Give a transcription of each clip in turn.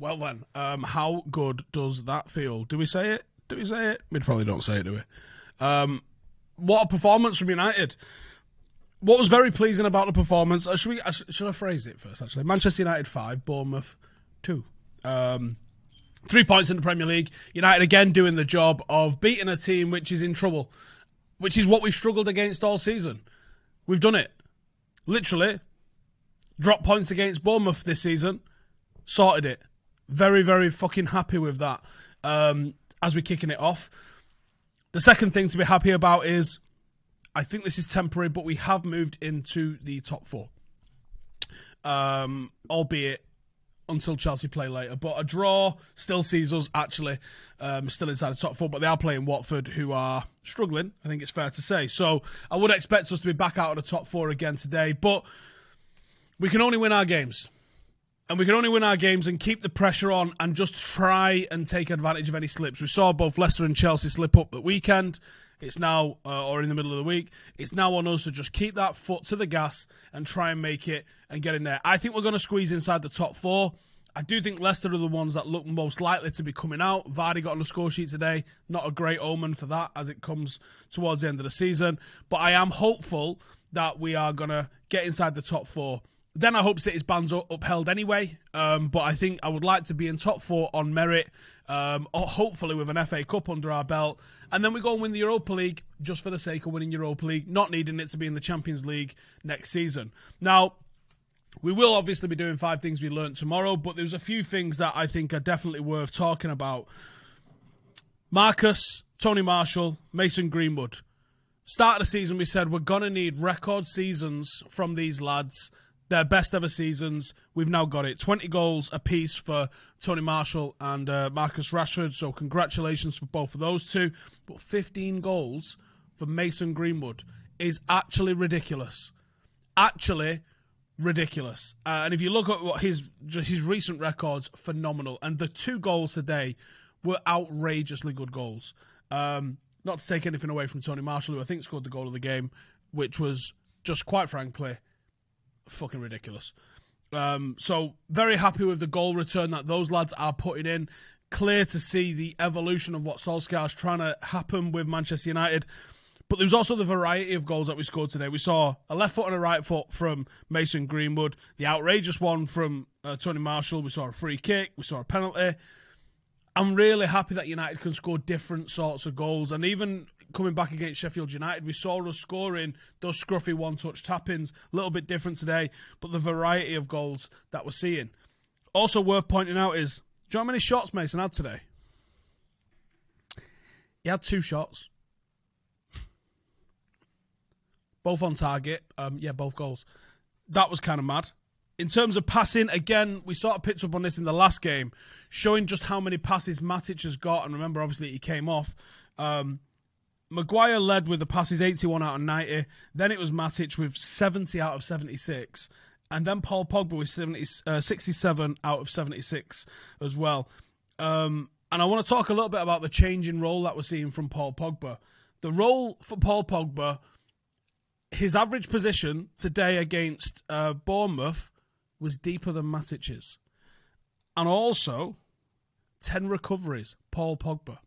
Well then, how good does that feel? Do we say it? We probably don't say it, do we? What a performance from United. What was very pleasing about the performance, should I phrase it first, actually? Manchester United 5, Bournemouth 2. 3 points in the Premier League. United again doing the job of beating a team which is in trouble, which is what we've struggled against all season. We've done it. Literally, dropped points against Bournemouth this season, sorted it. Very, very fucking happy with that as we're kicking it off. The second thing to be happy about is, I think this is temporary, but we have moved into the top 4. Albeit until Chelsea play later. But a draw still sees us actually still inside the top 4, but they are playing Watford, who are struggling, I think it's fair to say. So I would expect us to be back out of the top 4 again today, but we can only win our games. And we can only win our games and keep the pressure on and just try and take advantage of any slips. We saw both Leicester and Chelsea slip up at weekend. It's now, or in the middle of the week, it's now on us to just keep that foot to the gas and try and make it and get in there. I think we're going to squeeze inside the top 4. I do think Leicester are the ones that look most likely to be coming out. Vardy got on the score sheet today. Not a great omen for that as it comes towards the end of the season. But I am hopeful that we are going to get inside the top 4. Then I hope City's ban's upheld anyway. But I think I would like to be in top 4 on merit. Or hopefully with an FA Cup under our belt. And then we go and win the Europa League just for the sake of winning Europa League. Not needing it to be in the Champions League next season. Now, we will obviously be doing 5 things we learned tomorrow. But there's a few things that I think are definitely worth talking about. Marcus, Tony Marshall, Mason Greenwood. Start of the season we said we're going to need record seasons from these lads. Their best ever seasons. We've now got it. 20 goals apiece for Tony Marshall and Marcus Rashford. So congratulations for both of those two. But 15 goals for Mason Greenwood is actually ridiculous. Actually ridiculous. And if you look at what his recent records, phenomenal. And the 2 goals today were outrageously good goals. Not to take anything away from Tony Marshall, who I think scored the goal of the game, which was just quite frankly fucking ridiculous. So very happy with the goal return that those lads are putting in. Clear to see the evolution of what Solskjaer's trying to happen with Manchester United. But there was also the variety of goals that we scored today. We saw a left foot and a right foot from Mason Greenwood. The outrageous one from Tony Marshall. We saw a free kick. We saw a penalty. I'm really happy that United can score different sorts of goals. And even coming back against Sheffield United, we saw us scoring those scruffy one-touch tap-ins. A little bit different today, but the variety of goals that we're seeing. Also worth pointing out is, do you know how many shots Mason had today? He had 2 shots. Both on target. Both goals. That was kind of mad. In terms of passing, again, we sort of picked up on this in the last game, showing just how many passes Matic has got. And remember, obviously, he came off. Maguire led with the passes 81 out of 90. Then it was Matic with 70 out of 76. And then Paul Pogba with 67 out of 76 as well. And I want to talk a little bit about the change in role that we're seeing from Paul Pogba. The role for Paul Pogba, his average position today against Bournemouth was deeper than Matic's. And also, 10 recoveries, Paul Pogba.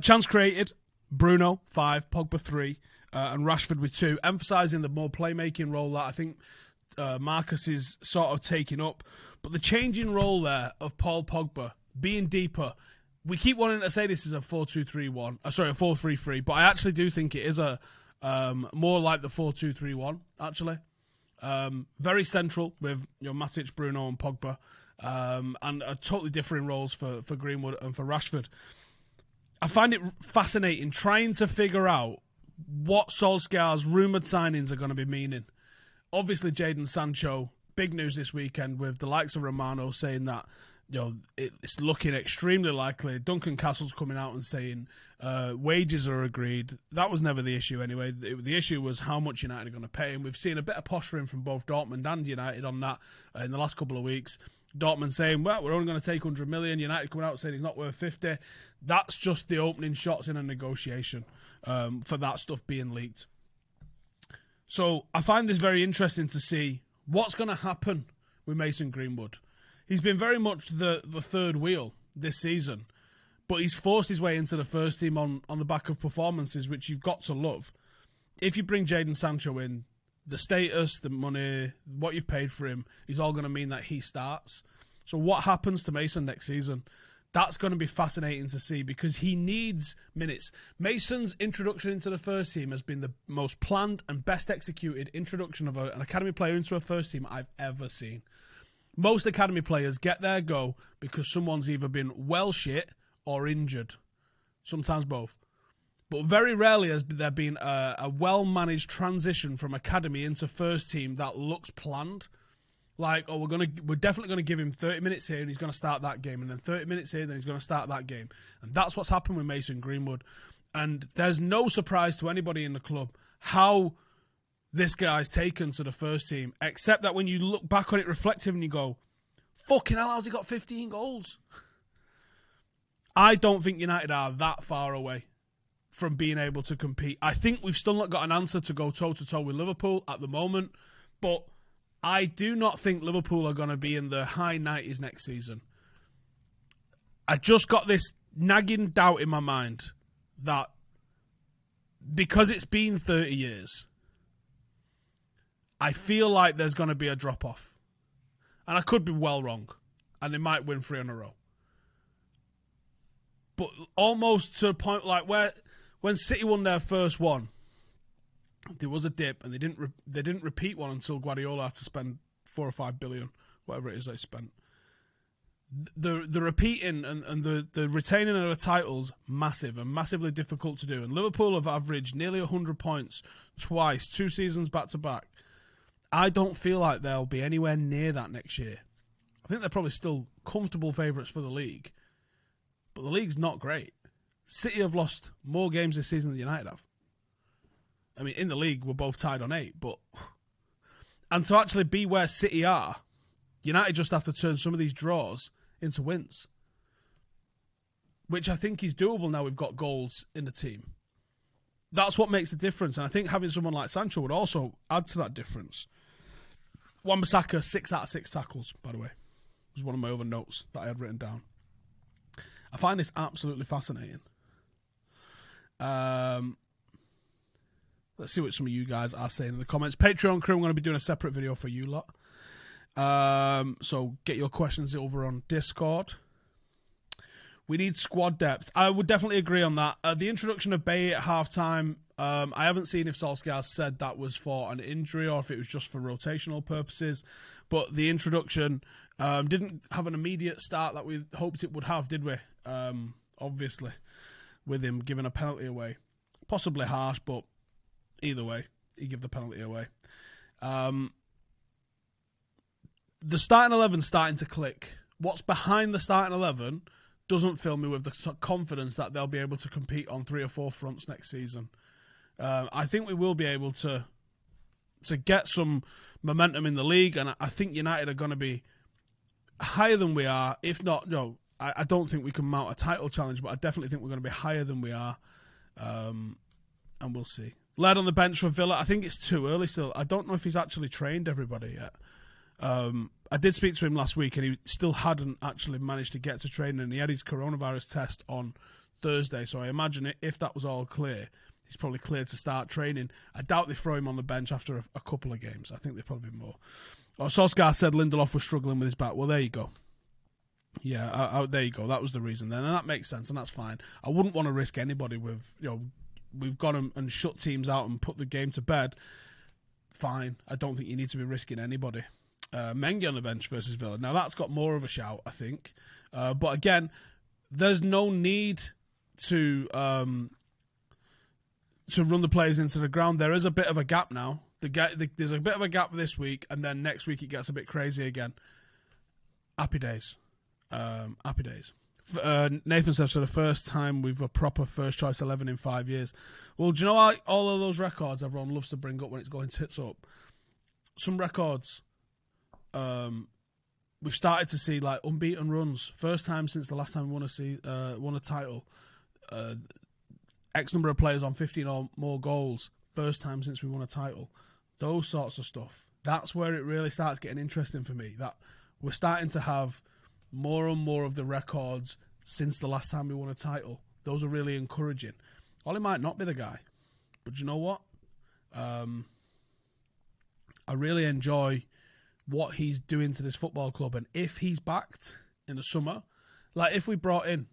Chance created, Bruno, 5, Pogba, 3, and Rashford with 2, emphasising the more playmaking role that I think Marcus is sort of taking up. But the changing role there of Paul Pogba, being deeper, we keep wanting to say this is a 4-2-3-1, a 4-3-3, but I actually do think it is a more like the 4-2-3-1, actually. Very central with Matic, Bruno and Pogba, and totally differing roles for Greenwood and for Rashford. I find it fascinating trying to figure out what Solskjaer's rumoured signings are going to be meaning. Obviously, Jadon Sancho, big news this weekend with the likes of Romano saying that it's looking extremely likely. Duncan Castle's coming out and saying wages are agreed. That was never the issue anyway. The issue was how much United are going to pay, and we've seen a bit of posturing from both Dortmund and United on that in the last couple of weeks. Dortmund saying, well, we're only going to take 100 million. United coming out saying he's not worth 50. That's just the opening shots in a negotiation for that stuff being leaked. So I find this very interesting to see what's going to happen with Mason Greenwood. He's been very much the third wheel this season, but he's forced his way into the first team on the back of performances, which you've got to love. If you bring Jadon Sancho in, the status, the money, what you've paid for him is all going to mean that he starts. So what happens to Mason next season? That's going to be fascinating to see because he needs minutes. Mason's introduction into the first team has been the most planned and best executed introduction of an academy player into a first team I've ever seen. Most academy players get their go because someone's either been well shit or injured. Sometimes both. But very rarely has there been a well-managed transition from academy into first team that looks planned. Like, oh, we're definitely going to give him 30 minutes here and he's going to start that game. And then 30 minutes here, then he's going to start that game. And that's what's happened with Mason Greenwood. And there's no surprise to anybody in the club how this guy's taken to the first team. Except that when you look back on it reflectively and you go, fucking hell, how's he got 15 goals? I don't think United are that far away from being able to compete. I think we've still not got an answer to go toe-to-toe with Liverpool at the moment. But I do not think Liverpool are going to be in the high 90s next season. I just got this nagging doubt in my mind that because it's been 30 years, I feel like there's going to be a drop-off. And I could be well wrong. And they might win 3 in a row. But almost to a point like where when City won their first one, there was a dip, and they didn't repeat one until Guardiola had to spend 4 or 5 billion, whatever it is they spent. The repeating and the retaining of the titles, massive and massively difficult to do. And Liverpool have averaged nearly 100 points twice, 2 seasons back to back. I don't feel like they'll be anywhere near that next year. I think they're probably still comfortable favourites for the league, but the league's not great. City have lost more games this season than United have. I mean, in the league, we're both tied on 8, but... And to actually be where City are, United just have to turn some of these draws into wins. Which I think is doable now we've got goals in the team. That's what makes the difference, and I think having someone like Sancho would also add to that difference. Wan-Bissaka, 6 out of 6 tackles, by the way. Was one of my other notes that I had written down. I find this absolutely fascinating. Let's see what some of you guys are saying in the comments. Patreon crew, I'm going to be doing a separate video for you lot. So get your questions over on Discord. We need squad depth. I would definitely agree on that. The introduction of Bailly at halftime, I haven't seen if Solskjaer said that was for an injury or if it was just for rotational purposes. But the introduction didn't have an immediate start that we hoped it would have, did we? Obviously, with him giving a penalty away. Possibly harsh, but either way, he gave the penalty away. The starting 11 starting to click. What's behind the starting 11 doesn't fill me with the confidence that they'll be able to compete on 3 or 4 fronts next season. I think we will be able to get some momentum in the league, and I think United are going to be higher than we are. If not, no, I don't think we can mount a title challenge, but I definitely think we're going to be higher than we are, and we'll see. Led on the bench for Villa. I think it's too early still. I don't know if he's actually trained everybody yet. I did speak to him last week, and he still hadn't actually managed to get to training, and he had his coronavirus test on Thursday, so I imagine if that was all clear, he's probably cleared to start training. I doubt they throw him on the bench after a couple of games. I think there'll probably be more. Solskjaer said Lindelof was struggling with his back. Well, there you go. Yeah, there you go. That was the reason then, and that makes sense, and that's fine. I wouldn't want to risk anybody with, we've gone and shut teams out and put the game to bed. Fine. I don't think you need to be risking anybody. Mengi on the bench versus Villa. Now, that's got more of a shout, I think. But again, there's no need to run the players into the ground. There is a bit of a gap now. There's a bit of a gap this week, and then next week it gets a bit crazy again. Happy days. Happy days. Nathan says, for the first time we've a proper first choice 11 in 5 years. Well, do you know how all of those records everyone loves to bring up when it's going tits up? Some records, we've started to see like unbeaten runs. First time since the last time we won a title. X number of players on 15 or more goals. First time since we won a title. Those sorts of stuff. That's where it really starts getting interesting for me. That We're starting to have more and more of the records since the last time we won a title. Those are really encouraging. Ollie might not be the guy, but you know what? I really enjoy what he's doing to this football club. And if he's backed in the summer, like if we brought in,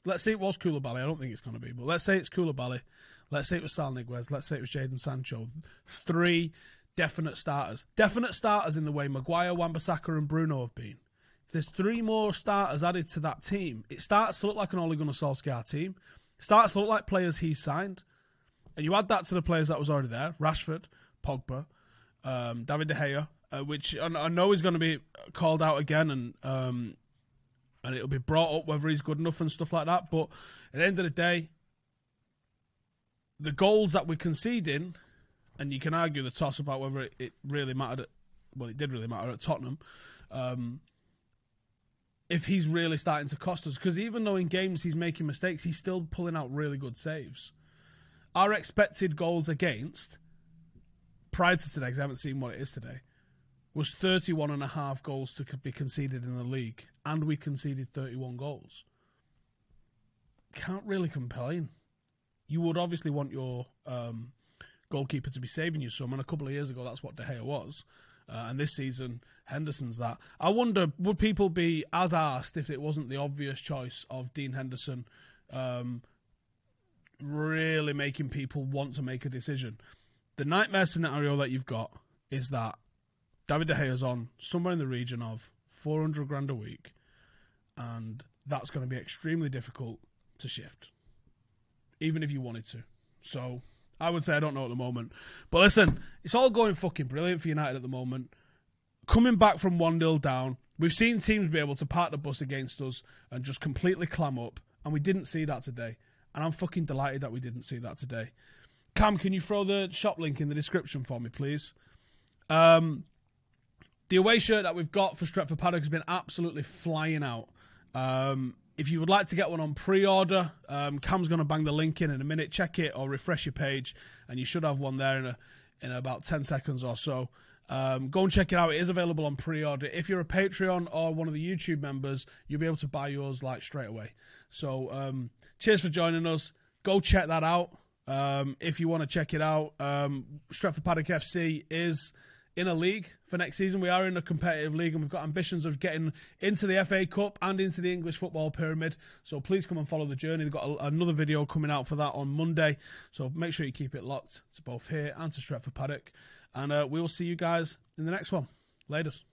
let's say it was Koulibaly, I don't think it's going to be, but let's say it's Koulibaly, let's say it was Sal Niguez, let's say it was Jadon Sancho, 3 definite starters. Definite starters in the way Maguire, Wan-Bissaka and Bruno have been. If there's 3 more starters added to that team, it starts to look like an Ole Gunnar Solskjaer team. It starts to look like players he's signed. And you add that to the players that was already there, Rashford, Pogba, David De Gea, which I know is going to be called out again and it'll be brought up whether he's good enough and stuff like that. But at the end of the day, the goals that we're conceding, and you can argue the toss about whether it really mattered. Well, it did really matter at Tottenham. If he's really starting to cost us, because even though in games he's making mistakes, he's still pulling out really good saves. Our expected goals against, prior to today, because I haven't seen what it is today, was 31.5 goals to be conceded in the league, and we conceded 31 goals. Can't really complain. You would obviously want your goalkeeper to be saving you some, and a couple of years ago that's what De Gea was. And this season, Henderson's that. I wonder, would people be as arsed if it wasn't the obvious choice of Dean Henderson really making people want to make a decision? The nightmare scenario that you've got is that David De Gea's on somewhere in the region of 400 grand a week, and that's going to be extremely difficult to shift, even if you wanted to. So I would say I don't know at the moment. But listen, it's all going fucking brilliant for United at the moment. Coming back from 1-0 down, we've seen teams be able to park the bus against us and just completely clam up, and we didn't see that today. And I'm fucking delighted that we didn't see that today. Cam, can you throw the shop link in the description for me, please? The away shirt that we've got for Stretford Paddock has been absolutely flying out. If you would like to get one on pre-order, Cam's going to bang the link in a minute. Check it or refresh your page, and you should have one there in about 10 seconds or so. Go and check it out. It is available on pre-order. If you're a Patreon or one of the YouTube members, you'll be able to buy yours like straight away. So cheers for joining us. Go check that out. If you want to check it out, Stretford Paddock FC is in a league for next season. We are in a competitive league, and we've got ambitions of getting into the FA Cup and into the English football pyramid. So please come and follow the journey. They've got another video coming out for that on Monday. So make sure you keep it locked to both here and to Stretford Paddock. And we will see you guys in the next one. Laters.